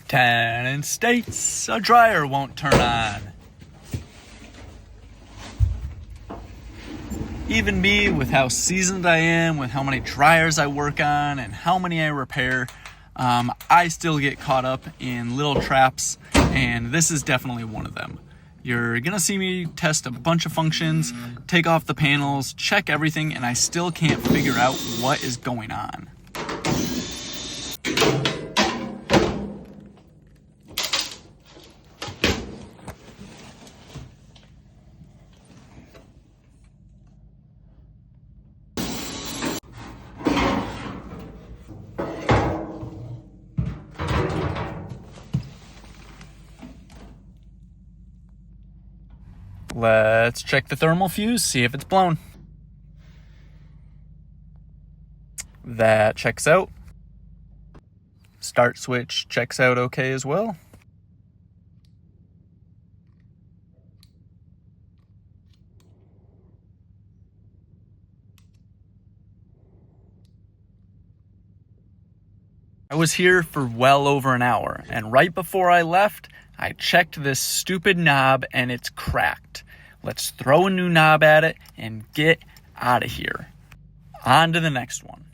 Tenant states a dryer won't turn on. Even me, with how seasoned I am, with how many dryers I work on and how many I repair, I still get caught up in little traps, and this is definitely one of them. You're gonna see me test a bunch of functions, take off the panels, check everything, and I still can't figure out what is going on. Let's check the thermal fuse, see if it's blown. That checks out. Start switch checks out okay as well. I was here for well over an hour, and right before I left, I checked this stupid knob and it's cracked. Let's throw a new knob at it and get out of here. On to the next one.